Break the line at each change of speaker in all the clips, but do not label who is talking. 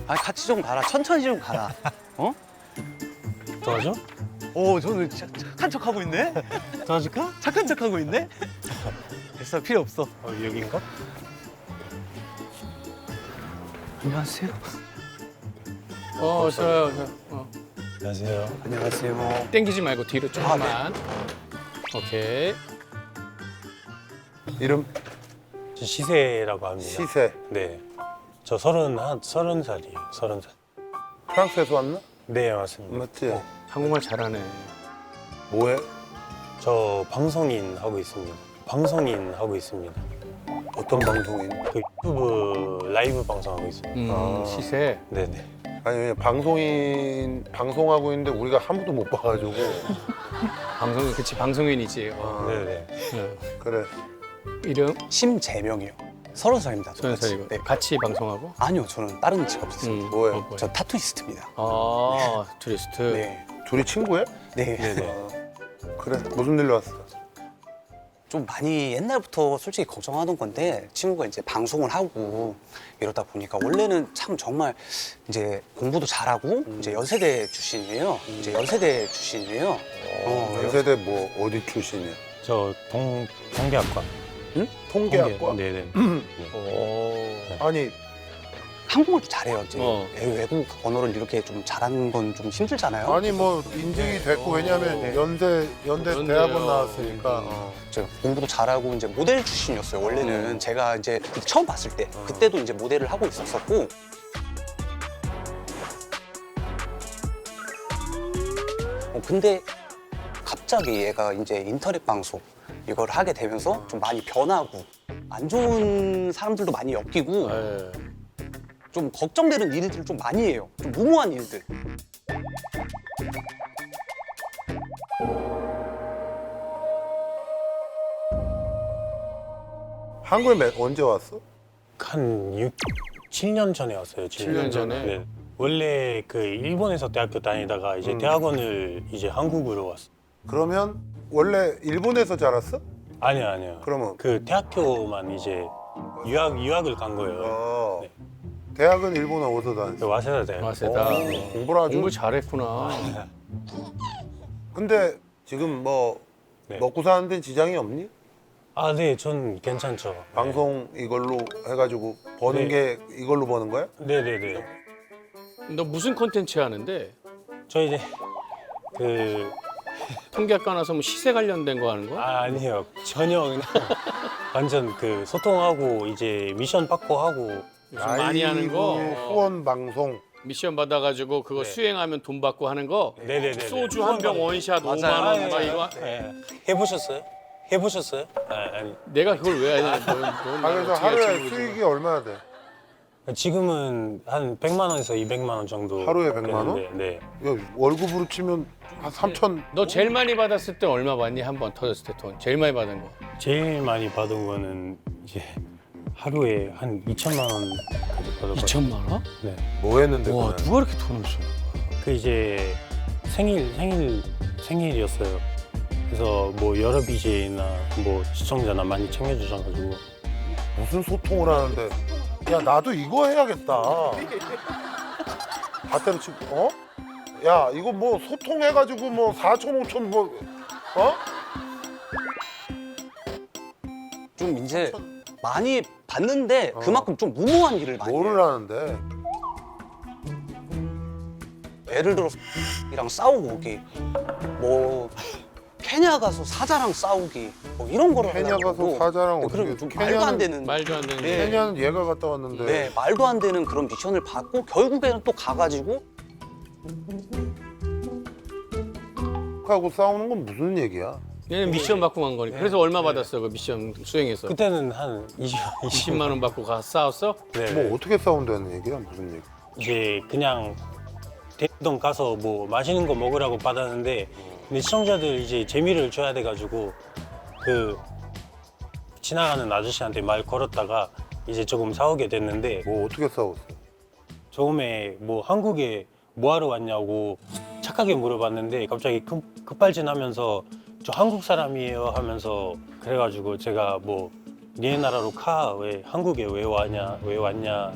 아 같이 좀 가라. 천천히 좀 가라. 어?
도와줘?
오 저는 착한 척 하고 있네.
도와줄까?
착한 척 하고 있네. 됐어 필요 없어.
여긴가?
안녕하세요.
좋아요.
안녕하세요.
안녕하세요.
땡기지 말고 뒤로 조금만. 오케이.
이름?
저 시세라고 합니다.
시세.
네. 저 30살이에요. 30살.
프랑스에서 왔나?
네, 맞습니다.
맞지?
한국말 잘하네.
뭐해?
저 방송인 하고 있습니다. 방송인 하고 있습니다.
어떤 방송인?
그 유튜브 라이브 방송하고 있습니다.
시세.
네네.
아니 왜냐 방송하고 있는데 우리가 한 번도 못 봐가지고.
방송인, 그치, 방송인이지.
네네.
그래.
이름?
심재명이요. 30살입니다.
30살이고.
네.
같이 방송하고?
아니요 저는 다른 직업 있습니다.
뭐해?
뭐야?
저 타투이스트입니다.
투리스트.
네.
둘이 친구야?
네.
네네.
그래. 무슨 일로 왔어?
좀 많이 옛날부터 솔직히 걱정하던 건데 친구가 이제 방송을 하고 이러다 보니까 원래는 참 정말 이제 공부도 잘하고 이제 연세대 출신이에요.
연세대 뭐 어디 출신이야?
저 통계학과.
응? 통계학과?
네네.
아니
한국말도 잘해요. 이제
어.
외국 언어를 이렇게 좀 잘하는 건 좀 힘들잖아요.
아니 뭐 인증이 됐고 왜냐면
네.
연대
연대요.
대학원 나왔으니까.
제가 공부도 잘하고 이제 모델 출신이었어요. 원래는 제가 이제 처음 봤을 때 그때도 이제 모델을 하고 있었었고. 근데 갑자기 얘가 이제 인터넷 방송 이걸 하게 되면서 좀 많이 변하고 안 좋은 사람들도 많이 엮이고
네.
좀 걱정되는 일들을 좀 많이 해요. 좀 무모한 일들.
한국에 언제 왔어?
한 7년 전에 왔어요.
7년 전에?
네. 원래 그 일본에서 대학교 다니다가 이제 대학원을 이제 한국으로 왔어.
그러면 원래 일본에서 자랐어?
아니요.
그러면
그 대학교만 이제 유학을 간 거예요.
어.
네.
대학은 일본어 어디서
그
다녔어?
와세다 대학.
와세다.
공부를 아주.
공부 잘했구나.
근데 지금 뭐
네.
먹고 사는 데는 지장이 없니?
아, 네, 전 괜찮죠.
방송 이걸로 해가지고 버는
네.
게 이걸로 버는 거야?
네네네.
너 무슨 콘텐츠 하는데?
저 이제 그
통계학과 나서 뭐 시세 관련된 거 하는 거야?
아니요, 전혀 그냥 완전 그 소통하고 이제 미션 받고 하고.
요즘 많이 하는 거.
라이브 후원 방송.
미션 받아가지고 그거
네.
수행하면 돈 받고 하는 거.
네네네.
소주 한 병 원샷 5만
맞아요.
원 막 이거.
네. 해보셨어요? 해보셨어요? 아니.
내가 그걸 왜 하냐?
그래서 하루에 수익이 얼마나 돼?
지금은 한 100만 원에서 200만 원 정도.
하루에 100만 원?
되는데, 네.
야, 월급으로 치면 한 3천.
너 제일 많이 받았을 때 얼마 받니? 한 번 터졌을 때 돈. 제일 많이 받은 거.
제일 많이 받은 거는 이제 하루에 한 2천만 원까지 받았거든요.
2천만 원?
네.
뭐 했는데?
와,
그거는?
누가 이렇게 돈을 써?
그 이제 생일이었어요. 그래서 뭐 여러 BJ나 뭐 시청자나 많이 챙겨주셔가지고.
무슨 소통을 하는데? 야 나도 이거 해야겠다. 밭대로 치고 어? 야 이거 뭐 소통해가지고 뭐 4천 5천 뭐 어?
좀 이제 많이 봤는데 그만큼 좀 무모한 일을 많이 해요.
뭐를 하는데?
예를 들어서 이랑 싸우고 오기, 뭐 케냐 가서 사자랑 싸우기, 뭐 이런 거를
케냐 가서
하려고.
사자랑
네,
어떻게?
그리고 좀 말도 안 되는
말도 안 되는
네.
게.
케냐는 얘가 갔다 왔는데.
네, 말도 안 되는 그런 미션을 받고 결국에는 또 가가지고
하고 싸우는 건 무슨 얘기야?
얘는 미션 받고 간 거니까. 그래서 얼마 받았어? 그 미션 수행해서?
그때는 한
20만 원 받고 가서 싸웠어?
네.
뭐 어떻게 싸운다는 얘기야? 무슨 얘기?
이제 그냥 대동 가서 뭐 맛있는 거 먹으라고 받았는데 근데 시청자들 이제 재미를 줘야 돼가지고 그 지나가는 아저씨한테 말 걸었다가 이제 조금 싸우게 됐는데
뭐 어떻게 싸웠어?
처음에 뭐 한국에 뭐 하러 왔냐고 착하게 물어봤는데 갑자기 급발진하면서 저 한국 사람이에요 하면서 그래가지고 제가 뭐 니네 나라로 가 왜 한국에 왜 왔냐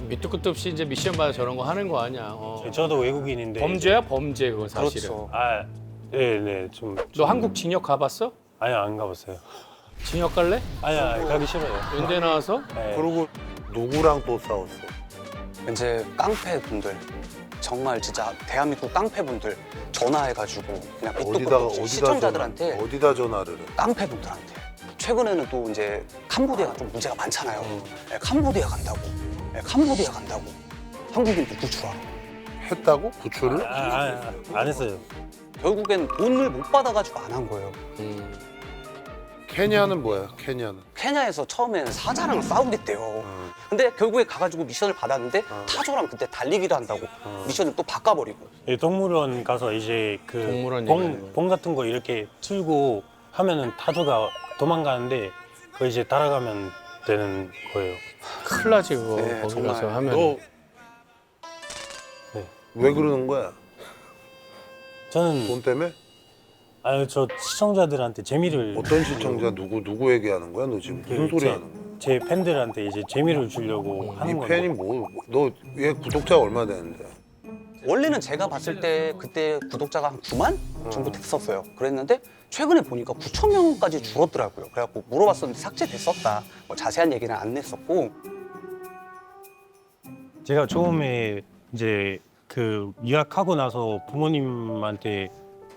밑도 끝도 없이 이제 미션마다 저런 거 하는 거 아니야.
저도 외국인인데
범죄야 범죄 그건 사실은.
그렇죠.
아, 네네 좀.
너 한국 징역 가봤어?
아니 안 가봤어요.
징역 갈래?
아니 가기 싫어요.
연대 나와서?
네.
그리고 누구랑 또 싸웠어?
이제 깡패 분들 정말 진짜 대한민국 깡패 분들 전화해가지고 그냥 밑도 끝도 없이 시청자들한테
어디다 전화를 해?
깡패 분들한테 최근에는 또 이제 캄보디아가 좀 문제가 많잖아요. 예, 캄보디아 간다고. 예, 캄보디아 간다고. 한국인도 구출하러.
했다고? 구출을?
안 했어요.
결국엔 돈을 못 받아가지고 안 한 거예요.
케냐는 뭐야? 케냐는?
케냐에서 처음에는 사자랑 싸우겠대요. 근데 결국에 가가지고 미션을 받았는데 타조랑 그때 달리기를 한다고 미션을 또 바꿔버리고.
예, 동물원 가서 이제 그
동물원 얘기하는 거예요.
봉 같은 거 이렇게 틀고 하면은 타조가 도망가는데 그 이제 따라가면 되는 거예요.
큰일 나지 그거.
네,
거기
정말.
가서 하면.
너
네.
왜 그러는 거야?
저는
돈 때문에?
아유 저 시청자들한테 재미를
어떤 시청자 누구 얘기하는 거야? 너 지금 무슨 소리 하는 거야?
제 팬들한테 이제 재미를 주려고
이
하는 건데.
팬이 뭐? 너 얘 구독자 얼마 되는데?
원래는 제가 봤을 때 그때 구독자가 한 9만 정도 됐었어요. 그랬는데 최근에 보니까 9천 명까지 줄었더라고요. 그래갖고 물어봤었는데 삭제됐었다. 뭐 자세한 얘기는 안 냈었고.
제가 처음에 이제 그 유학하고 나서 부모님한테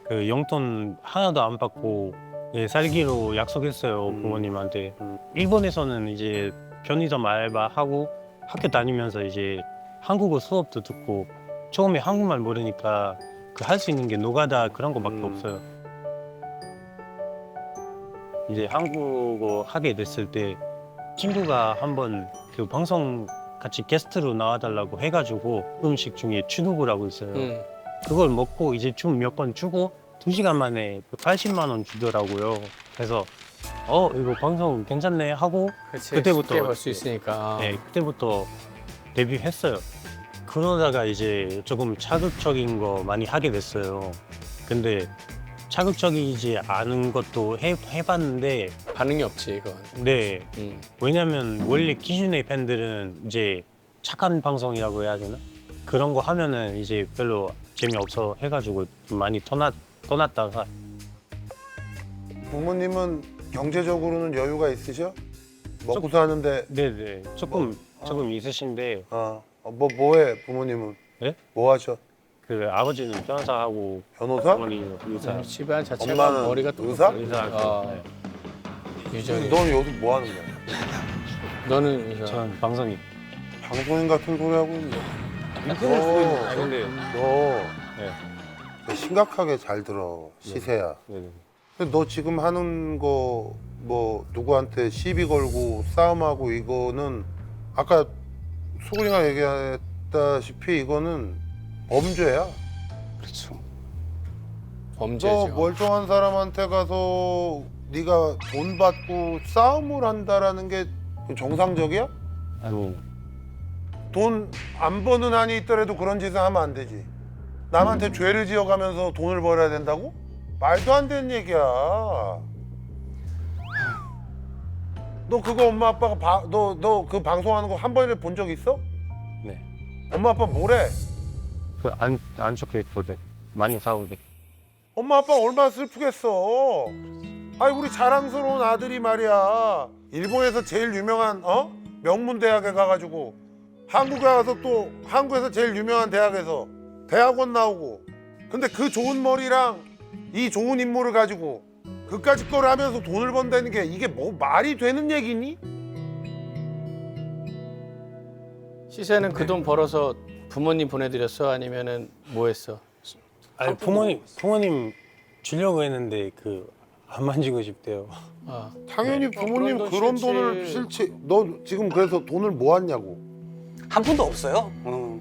그 용돈 하나도 안 받고 예, 살기로 약속했어요. 부모님한테. 일본에서는 이제 편의점 알바하고 학교 다니면서 이제 한국어 수업도 듣고 처음에 한국말 모르니까 그 할 수 있는 게 노가다 그런 거밖에 없어요. 이제 한국어 하게 됐을 때 친구가 한번 그 방송 같이 게스트로 나와달라고 해가지고 음식 중에 추누구라고 있어요. 그걸 먹고 이제 춤 몇 번 추고 2시간 만에 80만 원 주더라고요. 그래서 이거 방송 괜찮네 하고
그치,
그때부터
쉽게 벌 수 있으니까.
네, 그때부터 데뷔했어요. 그러다가 이제 조금 자극적인 거 많이 하게 됐어요. 근데 자극적이지 않은 것도 해봤는데
반응이 없지 이건.
네,
음.
왜냐면 원래 기존의 팬들은 이제 착한 방송이라고 해야 되나? 그런 거 하면은 이제 별로 재미없어 해가지고 좀 많이 떠났다가
부모님은 경제적으로는 여유가 있으셔? 먹고 사는데
네네 조금 있으신데
뭐해 부모님은?
네?
뭐 하셔?
그 아버지는 변호사하고
변호사?
어머니는 의사.
집안 자체가
엄마는
머리가 또
의사?
의사하고 네.
유전이.
넌 여기 뭐 하는 거야?
너는 의사.
저는 방송이.
방송인 같은 소리 하고 있네.
아 근데
너
네.
심각하게 잘 들어 시세야.
네네.
근데 너 지금 하는 거 뭐 누구한테 시비 걸고 싸움하고 이거는 아까 수근이가 얘기했다시피 이거는 범죄야.
그렇죠.
범죄죠.
너 멀쩡한 사람한테 가서 네가 돈 받고 싸움을 한다라는 게 정상적이야?
아니
돈 안 버는 한이 있더라도 그런 짓을 하면 안 되지. 남한테 죄를 지어가면서 돈을 벌어야 된다고? 말도 안 되는 얘기야. 너 그거 엄마 아빠가 너 그 방송하는 거 한 번이라도 본 적 있어?
네.
엄마 아빠 뭐래?
그안 좋게 보대. 많이 싸우대.
엄마 아빠 얼마나 슬프겠어. 아이 우리 자랑스러운 아들이 말이야. 일본에서 제일 유명한 명문 대학에 가가지고 한국에 가서 또 한국에서 제일 유명한 대학에서 대학원 나오고. 근데 그 좋은 머리랑 이 좋은 인물을 가지고 그까짓 걸 하면서 돈을 번다는 게 이게 뭐 말이 되는 얘기니?
시세는 그 돈 벌어서 부모님 보내드렸어? 아니면은 뭐 했어?
아니 부모님 주려고 했는데 그 안 만지고 싶대요.
아,
당연히 부모님
그런 돈
그런
싫지.
돈을 싫지. 너 지금 그래서 돈을 모았냐고.
한 푼도 없어요.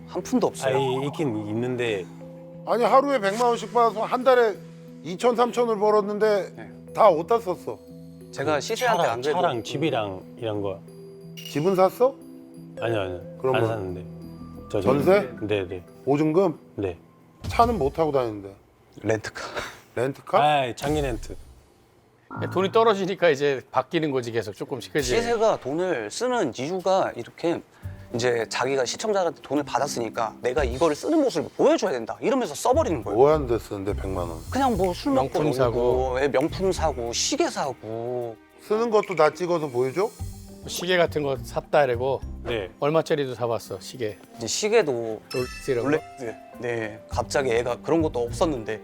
한 푼도 없어요.
아니 있긴 있는데
아니 하루에 100만 원씩 받아서 한 달에 2천 3천을 벌었는데 다 어디다 썼어?
제가 시세한테 안 그래도
차랑 집이랑 이런 거
집은 샀어?
아니요
그럼
안
뭐?
샀는데. 저
전세?
네네
보증금?
네.
차는 못 타고 다니는데.
렌트카.
렌트카?
아 장기 렌트.
돈이 떨어지니까 이제 바뀌는 거지 계속 조금씩 그지?
시세가 돈을 쓰는 이유가 이렇게 이제 자기가 시청자한테 돈을 받았으니까 내가 이거를 쓰는 모습을 보여줘야 된다 이러면서 써버리는 거예요.
뭐 하는데 쓰는데 100만 원?
그냥 뭐 술 먹고
명품 사고.
놀고, 예, 명품 사고, 시계 사고.
쓰는 것도 다 찍어서 보여줘?
시계 같은 거 샀다 이러고
네.
얼마짜리도 사봤어 시계.
이제 시계도
롤렉스 이런 거.
롤렉스. 네, 갑자기 애가 그런 것도 없었는데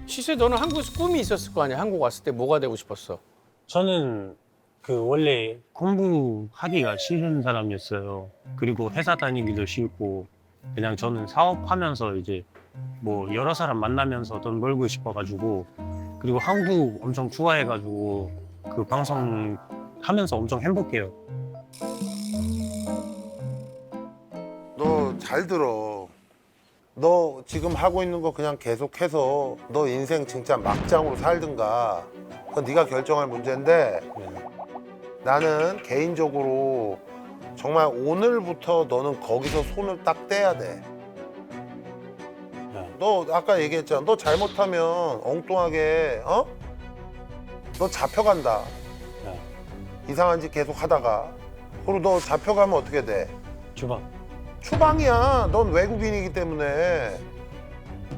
시세 너는 한국에서 꿈이 있었을 거 아니야? 한국 왔을 때 뭐가 되고 싶었어?
저는 그 원래 공부하기가 싫은 사람이었어요. 그리고 회사 다니기도 싫고 그냥 저는 사업하면서 이제 뭐 여러 사람 만나면서 돈 벌고 싶어가지고 그리고 한국 엄청 좋아해가지고 그 방송 하면서 엄청 행복해요.
너 잘 들어. 너 지금 하고 있는 거 그냥 계속해서 너 인생 진짜 막장으로 살든가 그건 네가 결정할 문제인데 나는 개인적으로 정말 오늘부터 너는 거기서 손을 딱 떼야 돼. 너 아까 얘기했잖아. 너 잘못하면 엉뚱하게 너 잡혀간다.
네.
이상한 짓 계속 하다가 그리고 너 잡혀가면 어떻게 돼?
주방.
추방이야. 넌 외국인이기 때문에.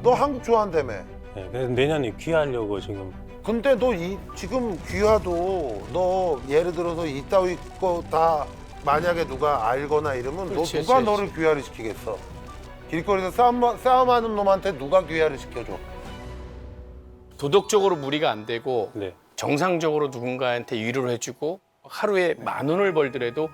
너 한국 좋아한다며.
네, 그래서 내년에 귀하려고 지금.
근데 너 지금 귀화도 너 예를 들어서 이따위 거 다 만약에 누가 알거나 이러면
그렇지,
너 누가
그렇지,
너를 귀화를 시키겠어? 길거리에서 싸움하는 놈한테 누가 귀화를 시켜줘?
도덕적으로 무리가 안 되고
네.
정상적으로 누군가한테 위로를 해주고 하루에 10,000원을 벌더라도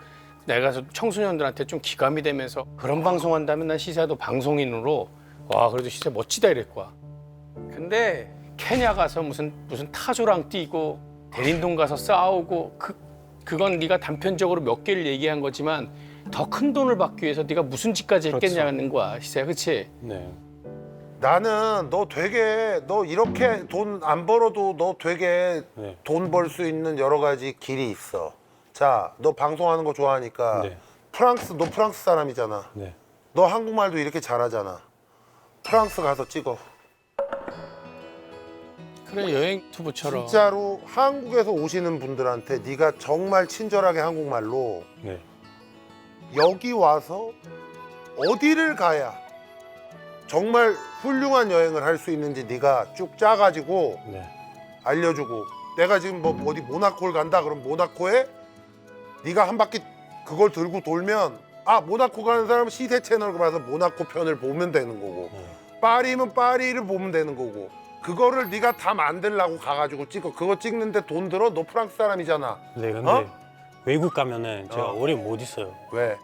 내가 청소년들한테 좀 기감이 되면서 그런 방송한다면 난 시사도 방송인으로 와 그래도 시사 멋지다 이럴 거야. 근데 케냐 가서 무슨 타조랑 뛰고 대림동 가서 싸우고 그건 네가 단편적으로 몇 개를 얘기한 거지만 더 큰 돈을 받기 위해서 네가 무슨 짓까지 했겠냐는 거야 시사야, 그렇지?
네.
나는 너 되게 너 이렇게 돈 안 벌어도 너 되게
네.
돈 벌 수 있는 여러 가지 길이 있어. 자, 너 방송하는 거 좋아하니까
네.
너 프랑스 사람이잖아.
네.
너 한국말도 이렇게 잘하잖아. 프랑스 가서 찍어.
그래 여행 유튜브처럼.
진짜로 한국에서 오시는 분들한테 네가 정말 친절하게 한국말로
네.
여기 와서 어디를 가야 정말 훌륭한 여행을 할 수 있는지 네가 쭉 짜가지고
네.
알려주고 내가 지금 뭐 어디 모나코를 간다 그럼 모나코에 네가 한 바퀴 그걸 들고 돌면 아 모나코 가는 사람은 시세 채널 가서 모나코 편을 보면 되는 거고 파리면 파리를 보면 되는 거고 그거를 네가 다 만들라고 가가지고 찍어. 그거 찍는데 돈 들어? 너 프랑스 사람이잖아.
네, 근데 외국 가면은 제가 오래 못 있어요.
왜?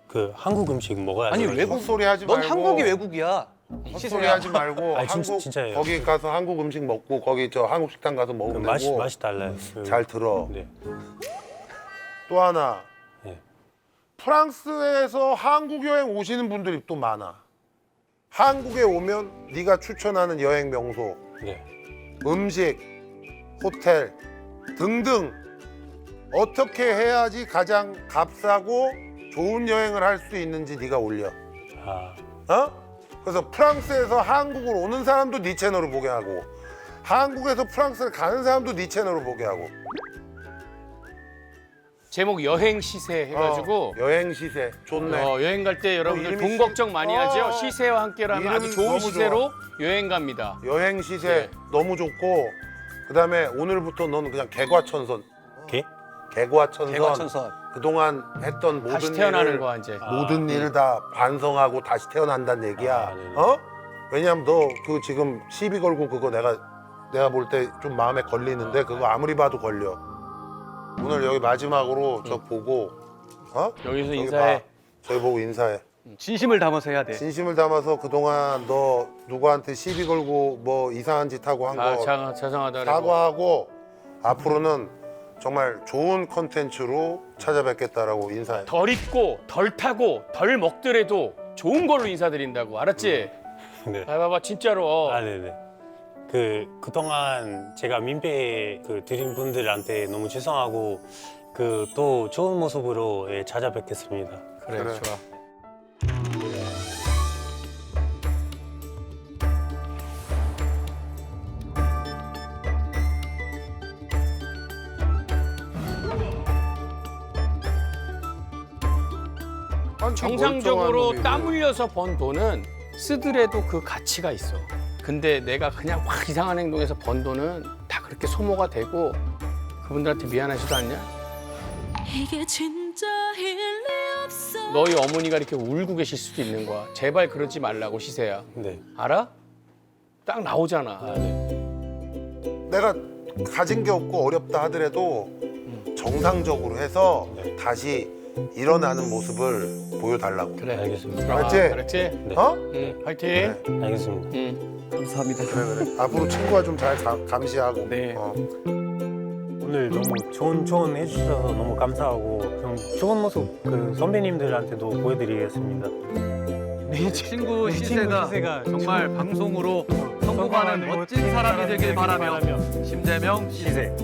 그 한국 음식 먹어야
아니,
돼가지고.
외국
헛소리 하지
넌
말고.
한국이 외국이야.
헛소리 하지 말고
아니,
한국
진짜예요.
거기 가서 한국 음식 먹고 거기 저 한국 식당 가서
그
먹으면
맛이
되고.
달라요. 그-
잘 들어.
네.
또 하나.
네.
프랑스에서 한국 여행 오시는 분들이 또 많아. 한국에 오면 네가 추천하는 여행 명소,
네.
음식, 호텔 등등 어떻게 해야지 가장 값싸고 좋은 여행을 할 수 있는지 네가 올려.
아,
그래서 프랑스에서 한국을 오는 사람도 네 채널을 보게 하고 한국에서 프랑스를 가는 사람도 네 채널을 보게 하고.
제목 여행 시세 해가지고
여행 시세 좋네.
여행 갈 때 여러분들
이름이
돈 걱정 많이 하죠.
어.
시세와 함께라면 아주
이름
좋은
너무
시세로 여행 갑니다.
여행 시세
네.
너무 좋고 그다음에 오늘부터 너는 그냥 개과천선.
개?
개과천선.
개과천선.
그동안 했던 모든
다시 태어나는
일을
거야 이제.
모든
네.
일을 다 반성하고 다시 태어난다는 얘기야.
아, 네네.
왜냐면 너 그 지금 시비 걸고 그거 내가 볼 때 좀 마음에 걸리는데 그거 아무리 봐도 걸려. 오늘 여기 마지막으로 저 보고
여기서
저기
인사해.
봐. 저기 보고 인사해.
진심을 담아서 해야 돼.
진심을 담아서 그동안 너 누구한테 시비 걸고 뭐 이상한 짓 하고 한 거
자상하다 그러고.
사과하고 앞으로는 정말 좋은 컨텐츠로 찾아뵙겠다라고 인사해.
덜 입고 덜 타고 덜 먹더라도 좋은 걸로 인사드린다고 알았지?
네.
봐봐 진짜로.
아, 네네. 그동안 제가 민폐 드린 분들한테 너무 죄송하고 또 좋은 모습으로 예, 찾아뵙겠습니다.
그래,
그래.
좋아. 정상적으로
멀쩡한
땀
놈이고.
흘려서 번 돈은 쓰더라도 그 가치가 있어. 근데 내가 그냥 확 이상한 행동해서 번 돈은 다 그렇게 소모가 되고 그분들한테 미안하지도 않냐?
이게 진짜 일리 없어.
너희 어머니가 이렇게 울고 계실 수도 있는 거야. 제발 그러지 말라고 시세야.
네.
알아? 딱 나오잖아.
아, 네.
내가 가진 게 없고 어렵다 하더라도 정상적으로 해서
네.
다시 일어나는 모습을 보여달라고.
그래.
알겠습니다.
알았지?
알았지?
네.
어?
응, 화이팅.
그래.
알겠습니다.
응.
감사합니다.
그래. 앞으로 친구가 좀 잘 감시하고.
네.
오늘 너무 좋은 조언 해주셔서 너무 감사하고 좀 좋은 모습 그 선배님들한테도 보여드리겠습니다.
네 친구 시세가 정말 방송으로 성공하는 멋진 사람이 되길 바라며 심재명 시세.